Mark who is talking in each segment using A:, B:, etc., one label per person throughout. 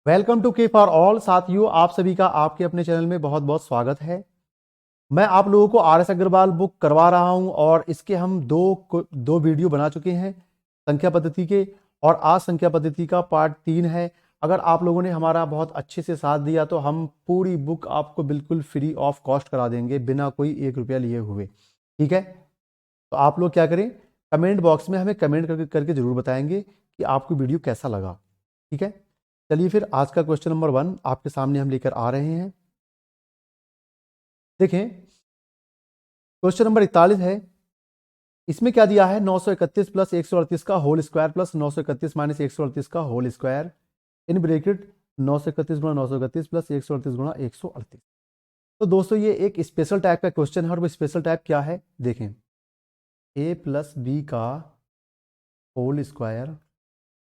A: Welcome to के for all. साथियों, आप सभी का आपके अपने चैनल में बहुत बहुत स्वागत है। मैं आप लोगों को आर एस अग्रवाल बुक करवा रहा हूं और इसके हम दो वीडियो बना चुके हैं संख्या पद्धति के, और आज संख्या पद्धति का पार्ट 3 है। अगर आप लोगों ने हमारा बहुत अच्छे से साथ दिया तो हम पूरी बुक आपको बिल्कुल फ्री ऑफ कॉस्ट करा देंगे, बिना कोई 1 रुपया लिए हुए। ठीक है, तो आप लोग क्या करें, कमेंट बॉक्स में हमें कमेंट करके करके जरूर बताएंगे कि आपको वीडियो कैसा लगा। ठीक है, चलिए फिर आज का क्वेश्चन नंबर 1 आपके सामने हम लेकर आ रहे हैं। देखें, क्वेश्चन नंबर 41 है। इसमें क्या दिया है, 931 प्लस 138 का होल स्क्वायर प्लस 931 माइनस 138 का होल स्क्वायर इन ब्रैकेट 931 गुणा 931 प्लस 138 गुणा 138। तो दोस्तों ये एक स्पेशल टाइप का क्वेश्चन है, और वो स्पेशल टाइप क्या है देखें, ए प्लस बी का होल स्क्वायर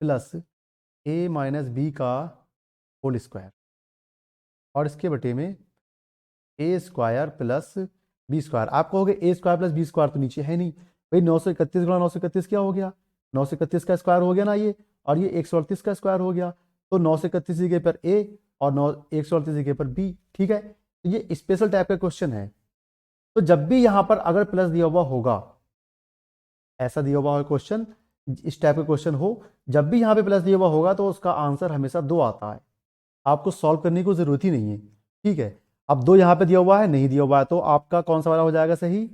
A: प्लस ए माइनस बी का होल स्क्वायर, और इसके बटे में ए स्क्वायर प्लस बी स्क्वायर। आप कहोगे ए स्क्वायर प्लस बी स्क्वायर तो नीचे है नहीं भाई, 931 गुणा 931 क्या हो गया, 931 का स्क्वायर हो गया ना ये, और ये 138 का स्क्वायर हो गया। तो 931 की जगह पर ए और 138 की जगह पर बी। ठीक है, तो ये स्पेशल टाइप का क्वेश्चन है। तो जब भी यहां पर अगर प्लस दिया हुआ होगा, ऐसा दिया हुआ हो क्वेश्चन, इस टाइप का क्वेश्चन हो, जब भी यहां पे प्लस दिया हुआ होगा तो उसका आंसर हमेशा 2 आता है। आपको सॉल्व करने की जरूरत ही नहीं है। ठीक है, अब 2 यहां पे दिया हुआ है, नहीं दिया हुआ है, तो आपका कौन सा वाला हो जाएगा सही,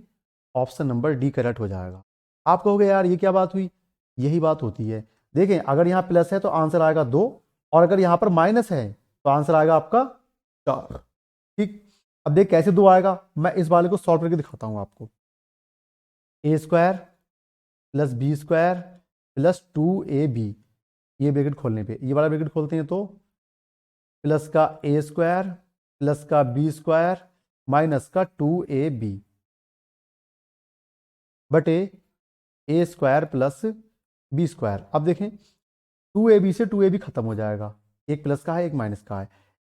A: ऑप्शन नंबर डी करेक्ट हो जाएगा। आप कहोगे यार ये क्या बात हुई, यही बात होती है। देखें, अगर यहाँ प्लस है तो आंसर आएगा 2, और अगर यहाँ पर माइनस है तो आंसर आएगा आपका 4। ठीक, अब देख कैसे 2 आएगा, मैं इस वाले को सॉल्व करके दिखाता हूं आपको। A square plus B square plus 2ab, ये ब्रैकेट खोलने पे, ये वाला ब्रैकेट खोलते हैं तो प्लस का ए स्क्वायर प्लस का बी स्क्वायर माइनस का 2ab बटे A square plus B square. अब देखें, 2ab से 2ab खत्म हो जाएगा, एक प्लस का है एक माइनस का है।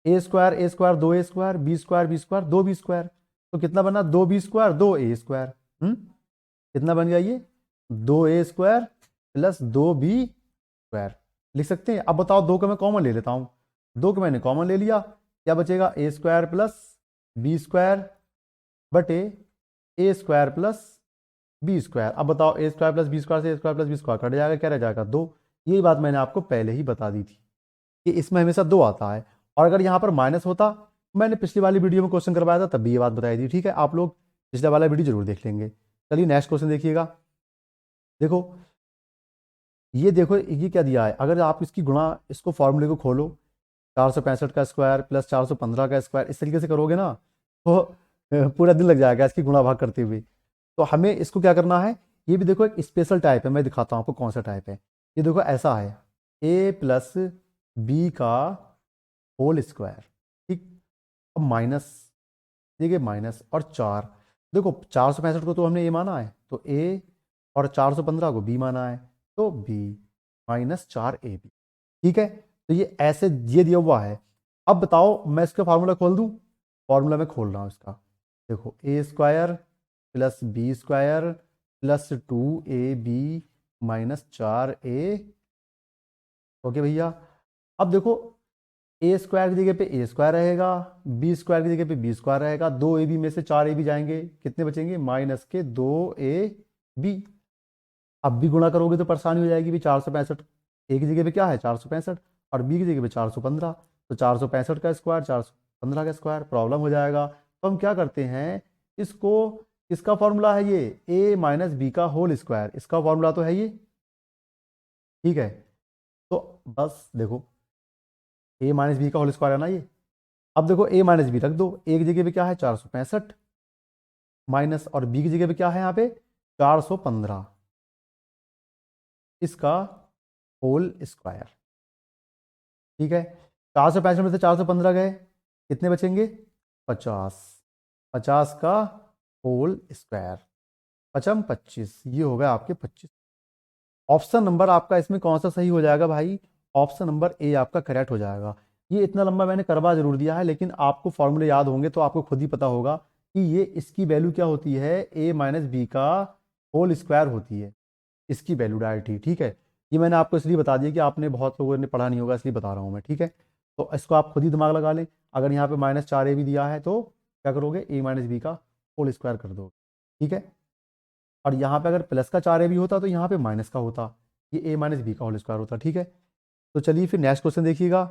A: A square 2 A square B square 2 B square, तो कितना बना, 2 बी स्क्वायर 2 ए स्क्वायर। कितना बन गया ये, 2 A square plus 2 B square लिख सकते हैं। अब बताओ, 2 को मैं कॉमन ले लेता हूं, 2 को मैंने कॉमन ले लिया, क्या बचेगा, A square plus B square बटे A square plus B square. अब बताओ, A square plus B square से A square plus B square cut जाएगा, क्या रह जाएगा, 2। यही बात मैंने आपको पहले ही बता दी थी कि इसमें हमेशा 2 आता है। और अगर यहाँ पर माइनस होता, मैंने पिछली वाली वीडियो में क्वेश्चन करवाया था तब भी ये बात बताई थी। ठीक है, आप लोग पिछला वाला वीडियो जरूर देख लेंगे। चलिए नेक्स्ट क्वेश्चन देखिएगा। देखो, ये देखो ये क्या दिया है, अगर आप इसकी गुणा, इसको फॉर्मूले को खोलो, 465 का स्क्वायर प्लस 415 का स्क्वायर, इस तरीके से करोगे ना तो पूरा दिन लग जाएगा इसकी गुणा भाग करते हुए। तो हमें इसको क्या करना है, ये भी देखो एक स्पेशल टाइप है, मैं दिखाता हूँ आपको कौन सा टाइप है। ये देखो ऐसा है, ए प्लस बी का होल स्क्वायर। ठीक, अब माइनस, देखिए माइनस और 4, देखो 465 को तो हमने ए माना है तो ए, और 415 को बी माना है तो बी माइनस 4ab। ठीक है, तो ये ऐसे ये दिया हुआ है। अब बताओ, मैं इसका फार्मूला खोल दूं, फार्मूला मैं खोल रहा हूं इसका। देखो, A square plus B square plus 2ab minus 4a। Okay भैया, अब देखो, ए स्क्वायर की जगह पे ए स्क्वायर रहेगा, बी स्क्वायर की जगह पे बी स्क्वायर रहेगा, 2ab में से 4ab जाएंगे, कितने बचेंगे, माइनस के 2ab। अब भी गुणा करोगे तो परेशानी हो जाएगी भी, 465 ए की जगह पे क्या है 465, और बी की जगह पे 415, तो 465 का स्क्वायर 415 का स्क्वायर, प्रॉब्लम हो जाएगा। तो हम क्या करते हैं, इसको, इसका फॉर्मूला है ये ए माइनस बी का होल स्क्वायर, इसका फॉर्मूला तो है ये। ठीक है, तो बस देखो, ए माइनस बी का होल स्क्वायर है ना ये। अब देखो, ए माइनस बी रख दो, ए की जगह पे क्या है 465 माइनस, और बी की जगह पे क्या है यहाँ पे 415, इसका होल स्क्वायर। ठीक है, 465 में से 415 गए, कितने बचेंगे, 50, 50 का होल स्क्वायर, पचम 25, ये हो गया आपके 25। ऑप्शन नंबर आपका इसमें कौन सा सही हो जाएगा भाई, ऑप्शन नंबर ए आपका करेक्ट हो जाएगा। ये इतना लंबा मैंने करवा जरूर दिया है, लेकिन आपको फॉर्मूले याद होंगे तो आपको खुद ही पता होगा कि ये इसकी वैल्यू क्या होती है, ए माइनस बी का होल स्क्वायर होती है इसकी वैल्यू डायरेक्ट ही। ठीक है, ये मैंने आपको इसलिए बता दिया कि आपने बहुत लोगों ने पढ़ा नहीं होगा, इसलिए बता रहा हूँ मैं। ठीक है, तो इसको आप खुद ही दिमाग लगा लें। अगर यहाँ पे -4ab दिया है तो क्या करोगे, a माइनस बी का होल स्क्वायर कर दोगे, ठीक है। और यहाँ पे अगर प्लस का 4ab होता तो यहाँ पे माइनस का होता, ये a माइनस बी का होल स्क्वायर होता, ठीक है। तो चलिए फिर नेक्स्ट क्वेश्चन देखिएगा।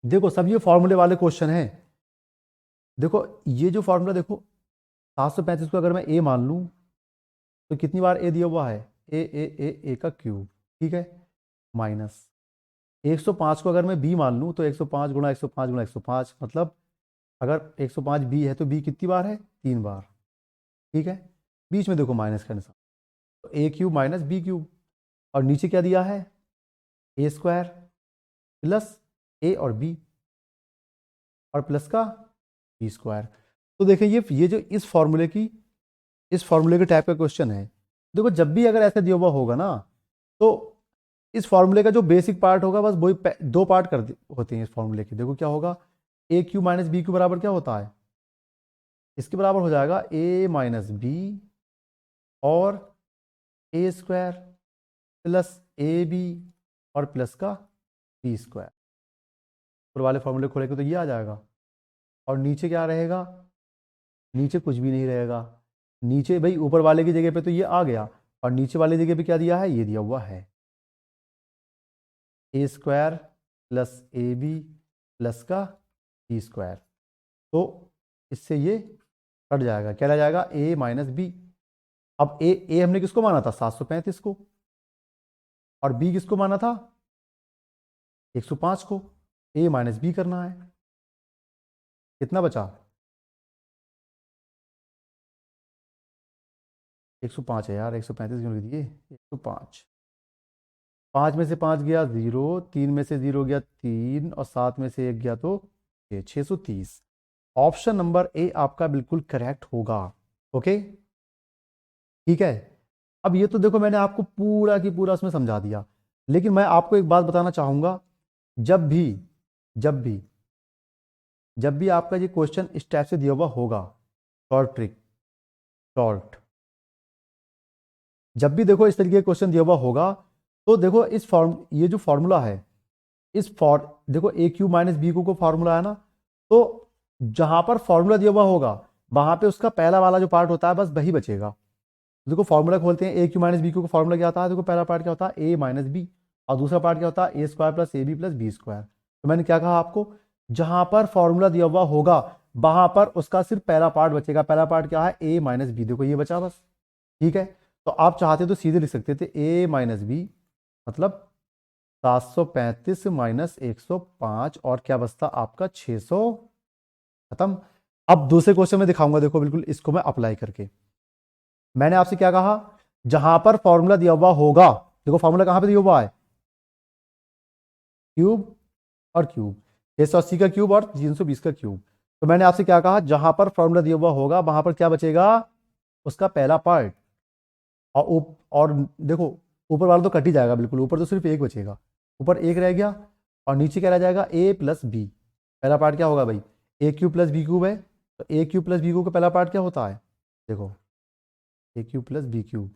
A: देखो सब ये फॉर्मूले वाले क्वेश्चन हैं। देखो ये जो फॉर्मूला देखो, 735 को अगर मैं a मान लूँ तो कितनी बार a दिया हुआ है, a का क्यूब, ठीक है, माइनस 105 को अगर मैं b मान लूँ तो 105 गुणा 105 गुणा 105, मतलब अगर 105 b है तो b कितनी बार है, 3 बार, ठीक है। बीच में देखो माइनस का निशान, तो a cube minus b cube, और नीचे क्या दिया है, a स्क्वायर प्लस a और b और प्लस का b स्क्वायर। तो देखें ये जो इस फॉर्मूले के टाइप का क्वेश्चन है। देखो जब भी अगर ऐसा दिया हुआ होगा ना, तो इस फॉर्मूले का जो बेसिक पार्ट होगा बस वही दो पार्ट होते हैं इस फॉर्मूले के। देखो क्या होगा, a cube minus b cube बराबर क्या होता है, इसके बराबर हो जाएगा a माइनस बी और a square plus A b और प्लस का b स्क्वायर। ऊपर वाले फॉर्मूले खोलेंगे तो ये आ जाएगा, और नीचे क्या रहेगा, नीचे कुछ भी नहीं रहेगा। नीचे भाई ऊपर वाले की जगह पे तो ये आ गया, और नीचे वाली जगह पे क्या दिया है, ये दिया हुआ है a square plus A B plus का b स्क्वायर। तो इससे ये कट जाएगा, क्या रह जाएगा, a माइनस बी। अब a हमने किसको माना था, 735 को, और b किसको माना था, 105 को। a माइनस बी करना है, कितना बचा, 105 है यार, 135 क्यों लिख दिए, 105। 5 में से 5 गया 0, 3 में से 0 गया 3, और 7 में से 1 गया तो 630। ऑप्शन नंबर ए आपका बिल्कुल करेक्ट होगा। ओके, ठीक है। अब ये तो देखो मैंने आपको पूरा की पूरा उसमें समझा दिया, लेकिन मैं आपको एक बात बताना चाहूंगा, जब भी जब भी जब भी आपका ये क्वेश्चन इस टाइप से दिया हुआ होगा, शॉर्ट ट्रिक, शॉर्ट, जब भी देखो इस तरीके का क्वेश्चन दिया हुआ होगा, तो देखो ये जो फॉर्मूला है, देखो ए क्यू माइनस बी को फॉर्मूला है ना, तो जहां पर फॉर्मूला दिया हुआ होगा वहां पे उसका पहला वाला जो पार्ट होता है बस वही बचेगा। देखो फॉर्मूला खोलते हैं, ए क्यू माइनस बी क्यू का फॉर्मूला क्या होता है, देखो पहला पार्ट क्या होता है, ए माइनस बी, और दूसरा पार्ट क्या होता है, A square plus A B plus B square. तो मैंने क्या कहा आपको, जहां पर फॉर्मूला दिया हुआ होगा वहां पर उसका सिर्फ पहला पार्ट बचेगा। पहला पार्ट क्या है, ए माइनस बी, देखो ये बचा बस, ठीक है। तो आप चाहते तो सीधे लिख सकते थे ए माइनस बी, मतलब 735 माइनस 105, और क्या बचता आपका 600, खत्म। अब दूसरे क्वेश्चन में दिखाऊंगा, देखो बिल्कुल इसको मैं अप्लाई करके। मैंने आपसे क्या कहा, जहां पर फॉर्मूला दिया हुआ होगा, देखो फॉर्मूला कहां पे दिया हुआ है, क्यूब और क्यूब, 680 का क्यूब और 320 का क्यूब। तो मैंने आपसे क्या कहा, जहां पर फॉर्मूला दिया हुआ होगा वहां पर क्या बचेगा, उसका पहला पार्ट, और देखो ऊपर वाला तो कट ही जाएगा बिल्कुल, ऊपर तो सिर्फ एक बचेगा, ऊपर एक रह गया, और नीचे क्या रह जाएगा, ए प्लस बी। पहला पार्ट क्या होगा भाई, A cube plus B cube है, तो A cube plus B cube का पहला पार्ट क्या होता है, देखो A cube plus B cube,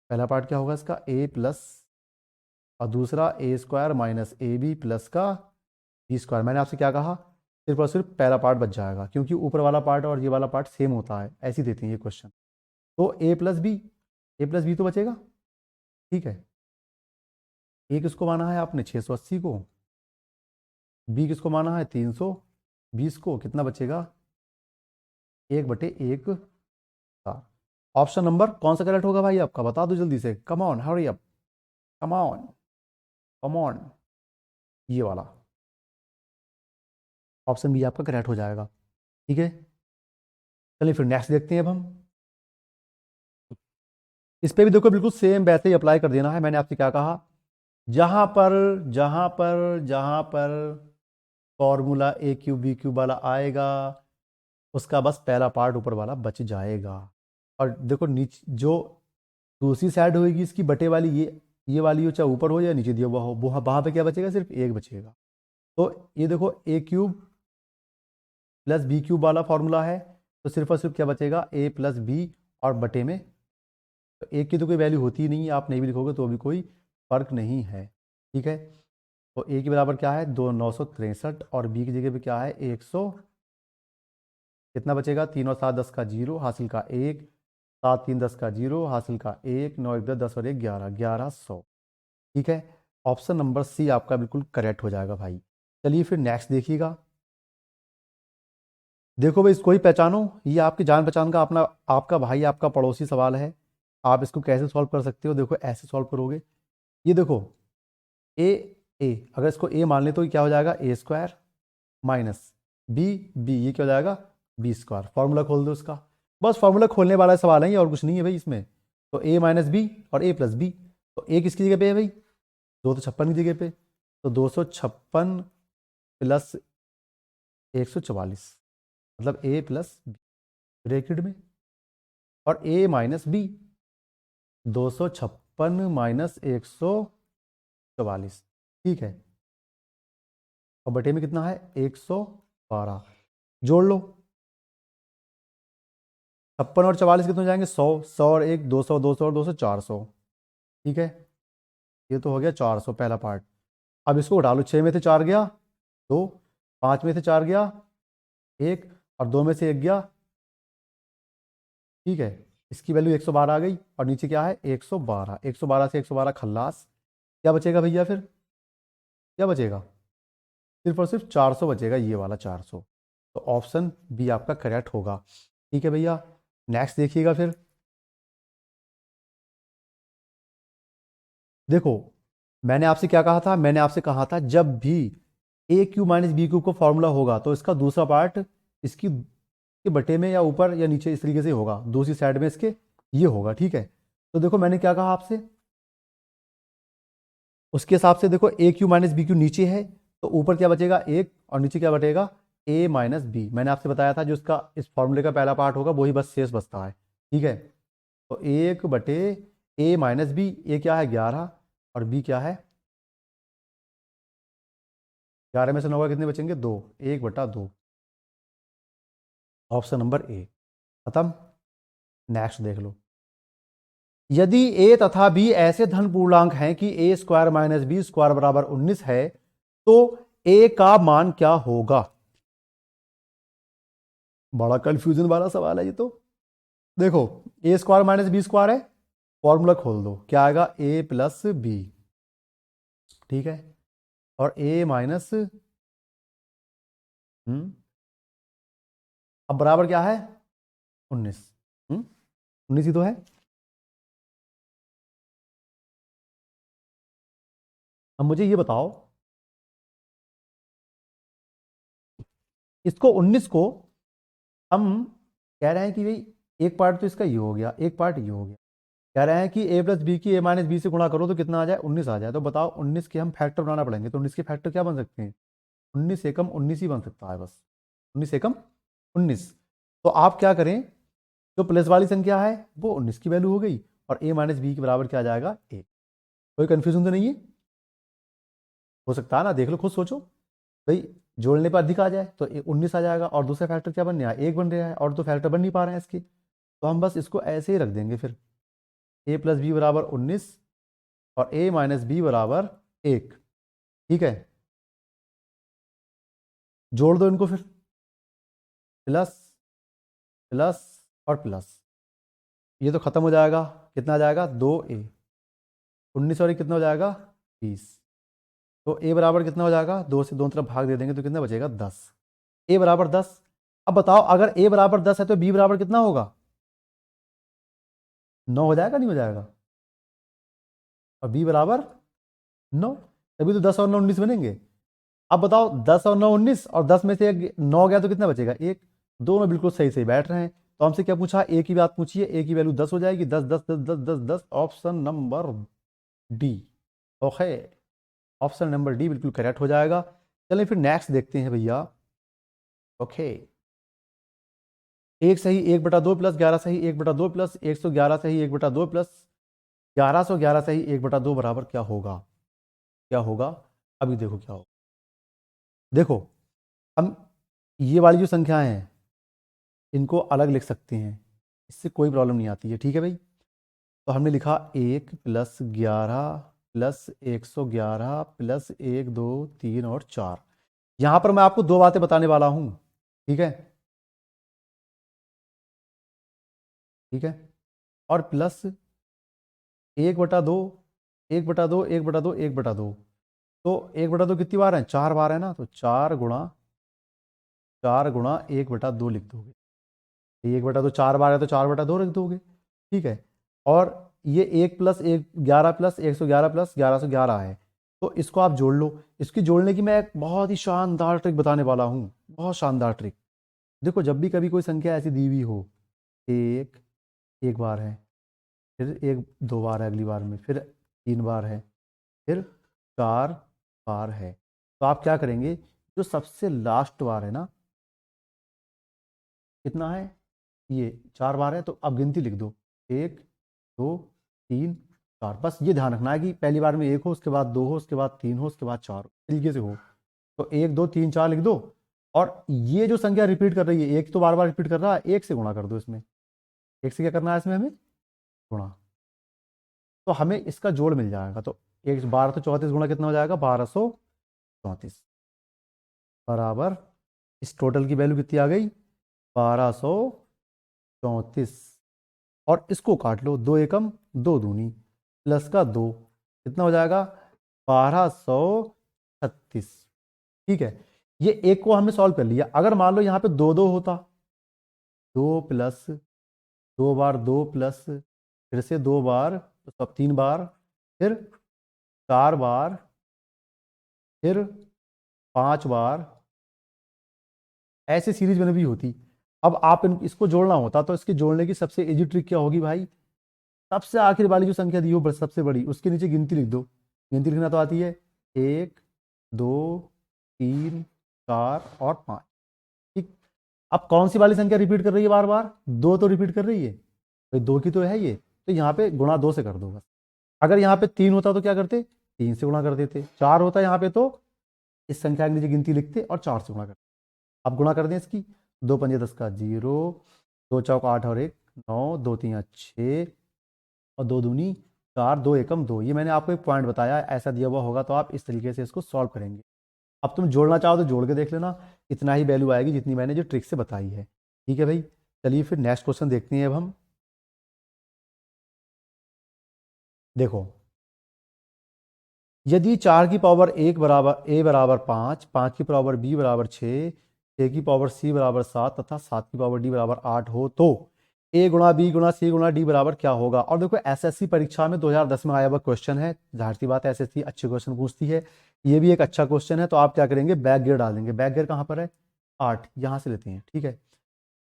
A: पहला पार्ट क्या होगा इसका, ए प्लस, और दूसरा A square minus A B plus का बी स्क्वायर। मैंने आपसे क्या कहा, सिर्फ और सिर्फ पहला पार्ट बच जाएगा, क्योंकि ऊपर वाला पार्ट और ये वाला पार्ट सेम होता है, ऐसे ही देते हैं ये क्वेश्चन। तो ए प्लस बी तो बचेगा, ठीक है। ए किसको माना है आपने, 680 को, बी किसको माना है, 320 को, कितना बचेगा, 1/1 का। ऑप्शन नंबर कौन सा करेक्ट होगा भाई आपका, बता दो जल्दी से, come on hurry up, come on, come on, ये वाला ऑप्शन बी आपका करेक्ट हो जाएगा, ठीक है। चलिए फिर नेक्स्ट देखते हैं अब हम। इस पे भी देखो बिल्कुल सेम वैसे ही अप्लाई कर देना है। मैंने आपसे क्या कहा, जहां पर फॉर्मूला ए क्यूब बी क्यूब वाला आएगा उसका बस पहला पार्ट ऊपर वाला बच जाएगा, और देखो नीचे जो दूसरी साइड होगी इसकी बटे वाली, ये वाली हो, चाहे ऊपर हो या नीचे दिया हुआ हो, वहां पे क्या बचेगा, सिर्फ एक बचेगा। तो ये देखो A cube plus B cube वाला फॉर्मूला है, तो सिर्फ और सिर्फ क्या बचेगा, ए प्लस बी और बटे में, तो एक की तो कोई वैल्यू होती ही नहीं है, आप नहीं भी लिखोगे तो भी कोई फर्क नहीं है, ठीक है। तो ए की बराबर क्या है 963 और बी की जगह पे क्या है 100, कितना बचेगा 3 और 7 10 का 0 हासिल का 1, 7 3 10 का 0 हासिल का 1, 9 1 10 10 और 1 11, 1100। ठीक है, ऑप्शन नंबर सी आपका बिल्कुल करेक्ट हो जाएगा भाई। चलिए फिर नेक्स्ट देखिएगा। देखो भाई, इसको ही पहचानो, ये आपकी जान पहचान का अपना आपका भाई आपका पड़ोसी सवाल है। आप इसको कैसे सॉल्व कर सकते हो, देखो ऐसे सॉल्व करोगे। ये देखो ए ए, अगर इसको ए मान ले तो ये क्या हो जाएगा ए स्क्वायर माइनस बी बी, ये क्या हो जाएगा बी स्क्वायर। फॉर्मूला खोल दो इसका, बस फॉर्मूला खोलने वाला सवाल है ये, और कुछ नहीं है भाई इसमें। तो ए माइनस बी और ए प्लस बी, तो ए किसकी जगह पे है भाई 256 की जगह पे, तो 256 प्लस 144, मतलब ए प्लस बी ब्रैकेट में, और ए माइनस बी 256 माइनस 144, ठीक है। और बटे में कितना है 112, जोड़ लो 56 और 44 कितने हो जाएंगे 100, 100 और 1 200, 200 और 200 400, ठीक है। ये तो हो गया 400 पहला पार्ट। अब इसको उठा लो, 6 में से 4 गया 2, 5 में से 4 गया 1 और 2 में से 1 गया, ठीक है। इसकी वैल्यू 112 आ गई, और नीचे क्या है 112, 112 से 112 खल्लास, क्या बचेगा भैया फिर, क्या बचेगा सिर्फ और सिर्फ 400 बचेगा, ये वाला 400। तो ऑप्शन बी आपका करेक्ट होगा, ठीक है भैया। नेक्स्ट देखिएगा फिर। देखो मैंने आपसे क्या कहा था, मैंने आपसे कहा था जब भी ए क्यू माइनस बी क्यूब का फॉर्मूला होगा तो इसका दूसरा पार्ट इसकी के बटे में या ऊपर या नीचे इस तरीके से होगा, दूसरी साइड में इसके ये होगा, ठीक है। तो देखो मैंने क्या कहा आपसे, उसके हिसाब से देखो ए क्यू माइनस बी क्यू नीचे है, तो ऊपर क्या बचेगा 1 और नीचे क्या बचेगा ए माइनस बी। मैंने आपसे बताया था जो इसका इस फॉर्मूले का पहला पार्ट होगा वही बस शेष बचता है, ठीक है। तो 1 बटे ए माइनस बी, ए क्या है 11 और बी क्या है 11 में से 9 का कितने बचेंगे 2, 1/2, ऑप्शन नंबर ए खत्म। नेक्स्ट देख लो। यदि ए तथा बी ऐसे धन पूर्णांक हैं कि ए स्क्वायर माइनस बी स्क्वायर बराबर 19 है, तो ए का मान क्या होगा। बड़ा कंफ्यूजन वाला सवाल है ये तो। देखो A square minus B square है, फॉर्मूला खोल दो, क्या आएगा ए प्लस बी, ठीक है। और ए माइनस अब बराबर क्या है 19, 19 ही तो है। अब मुझे ये बताओ, इसको 19 को हम कह रहे हैं कि भाई एक पार्ट तो इसका ये हो गया, एक पार्ट ये हो गया, कह रहे हैं कि ए प्लस बी की ए माइनस बी से गुणा करो तो कितना आ जाए 19 आ जाए। तो बताओ 19 के हम फैक्टर बनाना पड़ेंगे, तो 19 के फैक्टर क्या बन सकते हैं 19 एकम 19 ही बन सकता है बस, 19 एकम 19। तो आप क्या करें, जो प्लस वाली संख्या है वो 19 की वैल्यू हो गई, और ए माइनस बी के बराबर क्या आ जाएगा ए। कोई कंफ्यूजन तो नहीं है, हो सकता है ना, देख लो खुद सोचो भाई, जोड़ने पर अधिक आ जाए तो 19 आ जाएगा, और दूसरा फैक्टर क्या बन रहा है एक बन रहा है, और दो फैक्टर बन नहीं पा रहे हैं इसके, तो हम बस इसको ऐसे ही रख देंगे फिर ए प्लस बी बराबर 19 और ए माइनस बी बराबर 1, ठीक है। जोड़ दो इनको फिर, प्लस प्लस और प्लस, ये तो खत्म हो जाएगा, कितना आ जाएगा 2a, 19 और 1 कितना हो जाएगा 20, तो a बराबर कितना हो जाएगा 2 से दोनों तरफ भाग दे देंगे तो कितना बचेगा 10, a बराबर 10। अब बताओ अगर a बराबर 10 है तो b बराबर कितना होगा 9 हो जाएगा नहीं हो जाएगा, और b बराबर 9, तभी तो 10 और 9 19 बनेंगे। अब बताओ 10 और 9 19, और 10 में से 9 गया तो कितना बचेगा 1, दोनों बिल्कुल सही सही बैठ रहे हैं। तो हमसे क्या पूछा, ए की बात पूछिए, ए की वैल्यू 10 हो जाएगी, 10 10 10 10 10 10, option number D, okay, option number D बिल्कुल करेक्ट हो जाएगा। चलिए फिर नेक्स्ट देखते हैं भैया। ओके, 1 सही 1/2 प्लस 11 सही 1/2 प्लस 111 सही 1/2 प्लस 1111 सही 1/2 बराबर क्या होगा, क्या होगा, अभी देखो क्या होगा। देखो हम ये वाली जो संख्याएं हैं इनको अलग लिख सकते हैं, इससे कोई प्रॉब्लम नहीं आती है, ठीक है भाई। तो हमने लिखा 1 प्लस 11 प्लस 111 प्लस 1 2 3 और 4। यहां पर मैं आपको दो बातें बताने वाला हूं, ठीक है, ठीक है, और प्लस 1/2, 1/2, 1/2, 1/2। तो 1/2 कितनी बार है? 4 बार है ना, तो 4 गुणा 1/2 लिख दोगे। ये 1/2 4 बार है तो 4/2 रख दोगे, ठीक है। और ये 1 प्लस 1 11 प्लस 111 प्लस 1111 है, तो इसको आप जोड़ लो। इसकी जोड़ने की मैं एक बहुत ही शानदार ट्रिक बताने वाला हूँ, बहुत शानदार ट्रिक। देखो, जब भी कभी कोई संख्या ऐसी दी हुई हो, एक एक बार है, फिर एक 2 बार है, अगली बार में फिर 3 बार है, फिर 4 बार है, तो आप क्या करेंगे, जो सबसे लास्ट बार है ना, कितना है, ये 4 बार है, तो अब गिनती लिख दो, 1 2 3 4। बस ये ध्यान रखना है कि पहली बार में 1 हो, उसके बाद 2 हो, उसके बाद 3 हो, उसके बाद 4 तरीके से हो। तो 1 2 3 4 लिख दो। और ये जो संख्या रिपीट कर रही है, एक तो बार बार रिपीट कर रहा है, एक से गुणा कर दो इसमें। एक से क्या करना है इसमें हमें? गुणा। तो हमें इसका जोड़ मिल जाएगा। तो 1234 गुणा कितना हो जाएगा? 1234 बराबर, इस टोटल की वैल्यू कितनी आ गई? 1234। और इसको काट लो, 2 एकम 2 दूनी, प्लस का 2, कितना हो जाएगा? 1236, ठीक है। ये एक को हमने सॉल्व कर लिया। अगर मान लो यहाँ पे 2 2 होता, 2 प्लस 2 बार 2 प्लस फिर से 2 बार, तो सब 3 बार, फिर 4 बार, फिर 5 बार, ऐसे सीरीज में भी होती। अब आप इसको जोड़ना होता, तो इसके जोड़ने की सबसे इजी ट्रिक क्या होगी भाई? सबसे आखिर वाली जो संख्या दी हो सबसे बड़ी, उसके नीचे गिनती लिख दो। गिनती लिखना तो आती है, 1 2 3 4 और 5, ठीक। अब कौन सी वाली संख्या रिपीट कर रही है बार बार? 2 तो रिपीट कर रही है भाई, 2 की तो है ये, तो यहाँ पे गुणा 2 से कर दो बस। अगर यहाँ पे 3 होता तो क्या करते? 3 से गुणा कर देते। 4 होता यहाँ पे तो इस संख्या के नीचे गिनती लिखते और 4 से गुणा करते। अब गुणा कर दें इसकी, 2 पंजे 10 का 0, 2 चौक 8 और 1 9, 2 3 6 और 2 दूनी 4, 2 एकम 2। ये मैंने आपको एक पॉइंट बताया, ऐसा दिया हुआ होगा तो आप इस तरीके से इसको सॉल्व करेंगे। अब तुम जोड़ना चाहो तो जोड़ के देख लेना, इतना ही वैल्यू आएगी जितनी मैंने जो ट्रिक से बताई है, ठीक है भाई। चलिए फिर नेक्स्ट क्वेश्चन देखते हैं अब हम। देखो, यदि 4 की पावर 1 बराबर a बराबर 5, 5 की पावर b बराबर 6, 6 की पावर c बराबर 7 तथा 7 की पावर d बराबर 8 हो, तो a गुणा b गुणा c गुणा d बराबर क्या होगा? और देखो, एसएससी परीक्षा में 2010 में आया हुआ क्वेश्चन है, जाहिर सी बात है एसएससी अच्छे क्वेश्चन पूछती है। ये भी एक अच्छा क्वेश्चन है, तो आप क्या करेंगे, बैक गियर डाल देंगे। बैक गियर कहाँ पर है? 8, यहां से लेते हैं, ठीक है।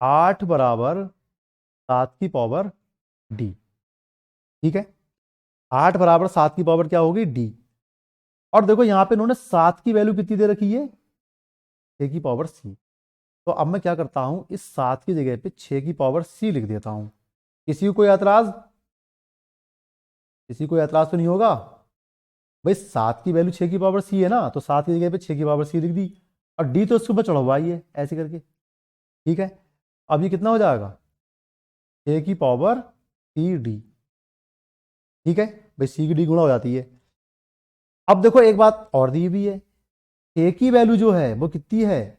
A: 8 बराबर 7 की पावर d, ठीक है। 8 बराबर 7 की पावर क्या होगी? d। और देखो, यहां पे इन्होंने 7 की वैल्यू कितनी दे रखी है? 6 की पावर c। तो अब मैं क्या करता हूं, इस 7 की जगह पे 6 की पावर c लिख देता हूं। किसी को कोई ऐतराज? किसी को ऐतराज तो नहीं होगा भाई? 7 की वैल्यू 6 की पावर c है ना, तो 7 की जगह पे 6 की पावर c लिख दी, और d तो इसके ऊपर चढ़ा हुआ ही है ऐसे करके, ठीक है। अब ये कितना हो जाएगा? 6 की पावर c d, ठीक है भाई। c की d गुणा हो जाती है। अब देखो, एक बात और दी हुई है, a की वैल्यू जो है वो कितनी है?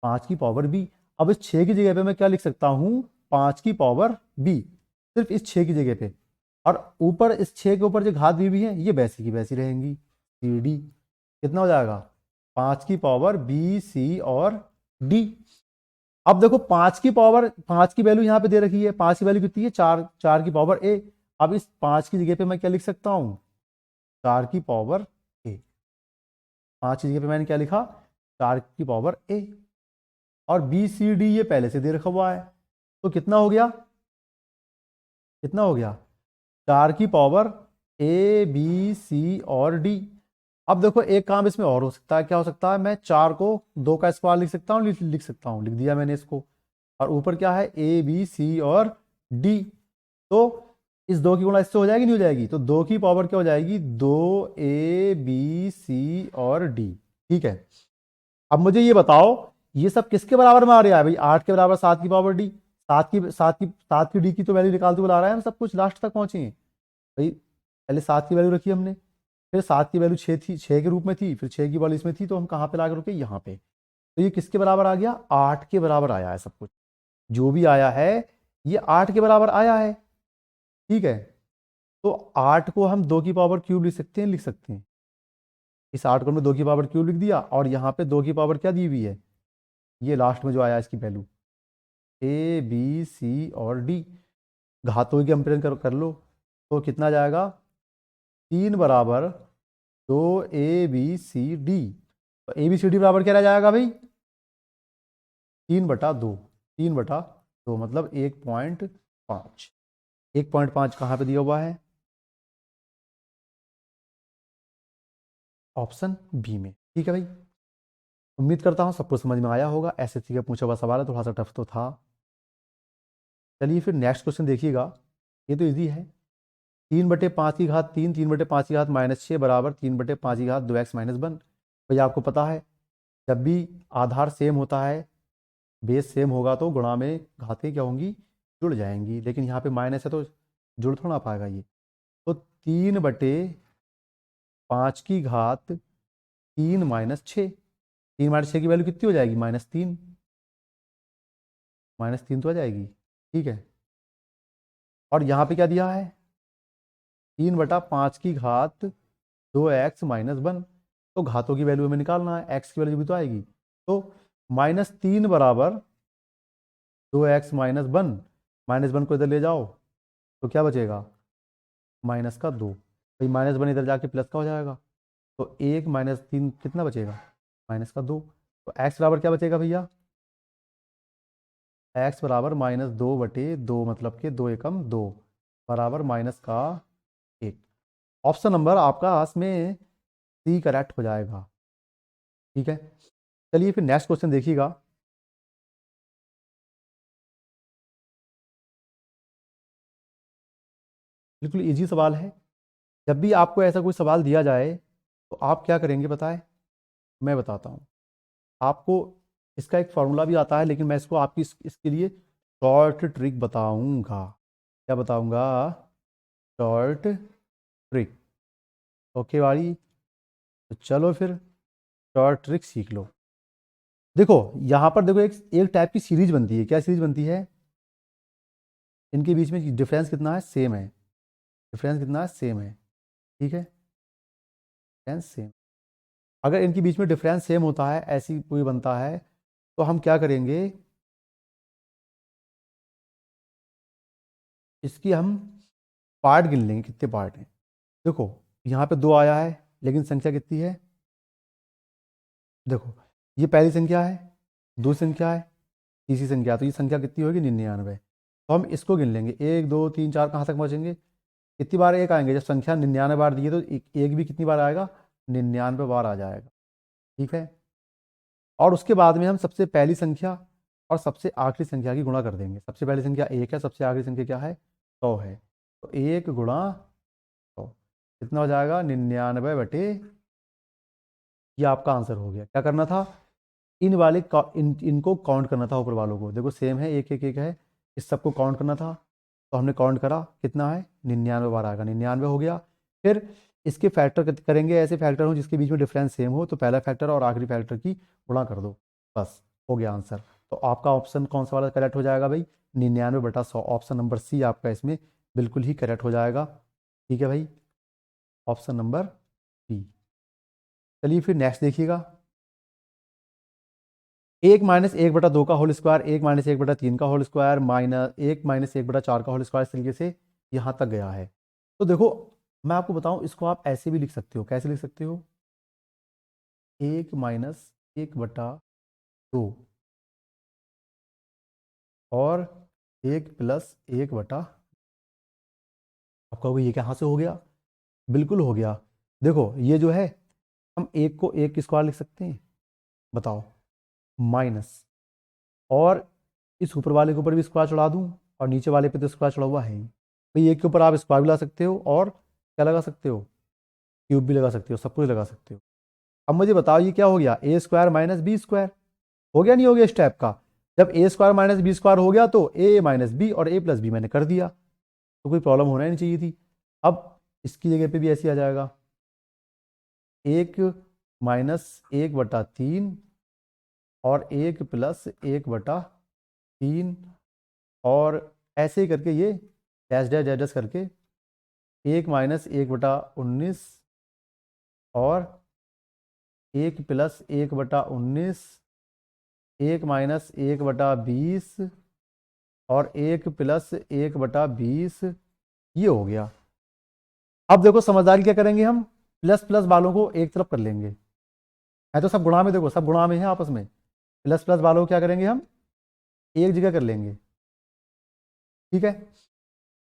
A: 5 की पावर b। अब इस 6 की जगह पे मैं क्या लिख सकता हूं? 5 की पावर b, सिर्फ इस 6 की जगह पे। और ऊपर इस 6 के ऊपर जो घात दी हुई है, ये वैसी की वैसी रहेंगी, सी डी। कितना हो जाएगा? 5 की पावर बी सी और डी। अब देखो, 5 की वैल्यू यहां पे दे रखी है, 5 की वैल्यू कितनी है? 4, 4 की पावर ए। अब इस 5 की जगह पे मैं क्या लिख सकता हूं? 4 की पावर ए। 5 की जगह पे मैंने क्या लिखा? 4 की पावर ए। और बी सी डी ये पहले से दे रखा हुआ है, तो कितना हो गया? कितना हो गया? 4 की पावर ए बी सी और डी। अब देखो, एक काम इसमें और हो सकता है। क्या हो सकता है? मैं 4 को 2 का स्क्वायर लिख सकता हूँ, लिख सकता हूँ, लिख दिया मैंने इसको। और ऊपर क्या है? ए बी सी और डी। तो इस 2 की गुणा इससे हो जाएगी, नहीं हो जाएगी? तो 2 की पावर क्या हो जाएगी? 2 ए बी सी और डी, ठीक है। अब मुझे ये बताओ, ये सब किसके बराबर में आ रहा है भाई? 8 के बराबर 7 की पावर डी। 7 की डी की तो वैल्यू निकालते हुए ला रहा है हम, सब कुछ लास्ट तक पहुंचे हैं भाई। पहले 7 की वैल्यू रखी हमने, फिर 7 की वैल्यू 6 थी, 6 के रूप में थी, फिर 6 की वैल्यू इसमें थी, तो हम कहाँ पे लाकर रुके, यहाँ पे। तो ये किसके बराबर आ गया, 8 के बराबर आया है सब कुछ, जो भी आया है ये 8 के बराबर आया है। ठीक है, तो 8 को हम 2 की पावर क्यूब लिख सकते हैं, लिख सकते हैं। इस 8 को हमने 2 की पावर क्यूब लिख दिया, और यहाँ पे 2 की पावर क्या दी हुई है, ये लास्ट में जो आया इसकी वैल्यू ए बी सी और डी, घातों की कंपेरिजन कर लो, तो कितना जाएगा, 3 बराबर 2 ए बी सी डी। तो ए बी सी डी बराबर क्या रह जाएगा भाई, 3/2, 3/2 मतलब 1.5। 1.5 कहाँ पे दिया हुआ है, ऑप्शन बी में। ठीक है भाई, उम्मीद करता हूँ सबको समझ में आया होगा। एसएससी का पूछा हुआ सवाल है, थोड़ा सा टफ तो था। चलिए फिर नेक्स्ट क्वेश्चन देखिएगा, ये तो इजी है। 3/5 की घात 3, 3/5 की घात -6 बराबर 3/5 की घात 2x - 1। भाई आपको पता है जब भी आधार सेम होता है, बेस सेम होगा, तो गुणा में घातें क्या होंगी, जुड़ जाएंगी। लेकिन यहाँ पे माइनस है तो जुड़ थोड़ा ना पाएगा ये। तो 3/5 की घात 3 - 6, 3 - 6 की वैल्यू कितनी हो जाएगी, -3, -3 तो आ जाएगी। ठीक है, और यहाँ पे क्या दिया है, 3/5 की घात 2x - 1। तो घातों की वैल्यू हमें निकालना है, x की वैल्यू भी तो आएगी। तो -3 बराबर 2x - 1, -1 को इधर ले जाओ तो क्या बचेगा, -2। भाई -1 इधर जाके प्लस का हो जाएगा, तो 1 - 3 कितना बचेगा, -2। तो x बराबर क्या बचेगा भैया, x बराबर -2/2, मतलब कि 2 एकम 2 बराबर -1। ऑप्शन नंबर आपका इसमें सी करेक्ट हो जाएगा। ठीक है, चलिए फिर नेक्स्ट क्वेश्चन देखिएगा। बिल्कुल इजी सवाल है। जब भी आपको ऐसा कोई सवाल दिया जाए तो आप क्या करेंगे बताएं, मैं बताता हूँ आपको। इसका एक फॉर्मूला भी आता है, लेकिन मैं इसको आपकी इसके लिए शॉर्ट ट्रिक बताऊंगा। क्या बताऊंगा, शॉर्ट ट्रिक। ओके भाई, तो चलो फिर शॉर्ट ट्रिक सीख लो। देखो यहाँ पर देखो, एक टाइप की सीरीज बनती है। क्या सीरीज बनती है, इनके बीच में डिफरेंस कितना है, सेम है। डिफरेंस कितना है, सेम है। ठीक है, डिफरेंस सेम। अगर इनके बीच में डिफरेंस सेम होता है, ऐसी कोई बनता है, तो हम क्या करेंगे, इसकी हम पार्ट गिन लेंगे, कितने पार्ट हैं। देखो यहाँ पे 2 आया है, लेकिन संख्या कितनी है, देखो ये पहली संख्या है, दूसरी संख्या है, तीसरी संख्या, तो ये संख्या कितनी होगी, 99। तो हम इसको गिन लेंगे, 1 2 3 4, कहाँ तक पहुँचेंगे, कितनी बार एक आएंगे, जब संख्या 99 बार दी है तो एक भी कितनी बार आएगा, 99 बार आ जाएगा। ठीक है, और उसके बाद में हम सबसे पहली संख्या और सबसे आखिरी संख्या की गुणा कर देंगे। सबसे पहली संख्या 1 है, सबसे आखिरी संख्या क्या है, 100 है। तो 1 गुणा 100 कितना हो जाएगा, 99/, ये आपका आंसर हो गया। क्या करना था, इनको काउंट करना था, ऊपर वालों को। देखो सेम है, 1 1 1 है, इस सबको काउंट करना था। तो हमने काउंट करा, कितना है, 99 बार आएगा, 99 हो गया। फिर इसके फैक्टर करेंगे, ऐसे फैक्टर हो जिसके बीच में डिफरेंस सेम हो, तो पहला फैक्टर और आखिरी फैक्टर की गुणा कर दो, बस हो गया आंसर। तो आपका ऑप्शन कौन सा वाला करेक्ट हो जाएगा भाई, 99/100। ऑप्शन नंबर सी आपका इसमें बिल्कुल ही करेक्ट हो जाएगा। ठीक है भाई, ऑप्शन नंबर बी। चलिए फिर नेक्स्ट देखिएगा, 1 - 1/2 का होल स्क्वायर, 1 - 1/3 का होल स्क्वायर, -1 - 1/4 का होल स्क्वायर, इस तरीके से यहाँ तक गया है। तो देखो मैं आपको बताऊं, इसको आप ऐसे भी लिख सकते हो। कैसे लिख सकते हो, 1 - 1/2 और 1 + 1/, आप कहोगे ये कहाँ से हो गया, बिल्कुल हो गया। देखो ये जो है, हम 1 को 1 स्क्वायर लिख सकते हैं, बताओ, माइनस, और इस ऊपर वाले के ऊपर भी स्क्वायर चढ़ा दूं, और नीचे वाले पे तो स्क्वायर चढ़ा हुआ है ही। भाई एक के ऊपर आप स्क्वायर भी लगा सकते हो, और क्या लगा सकते हो, क्यूब भी लगा सकते हो, सब कुछ लगा सकते हो। अब मुझे बताओ ये क्या हो गया, A² - B², हो गया नहीं हो गया इस टाइप का। जब A² - B² हो गया तो A - B और A + B मैंने कर दिया, तो कोई प्रॉब्लम होना ही नहीं चाहिए थी। अब इसकी जगह पे भी ऐसे आ जाएगा, 1 - 1/3 और 1 + 1/3 और ऐसे ही करके ये डैश डैश डैश डैश करके 1 - 1/19 और 1 + 1/19, 1 - 1/20 और 1 + 1/20, ये हो गया। अब देखो समझदारी क्या करेंगे हम, प्लस प्लस वालों को एक तरफ कर लेंगे। है तो सब गुणा में, देखो सब गुणा में है आपस में। प्लस प्लस वालों को क्या करेंगे हम, एक जगह कर लेंगे। ठीक है,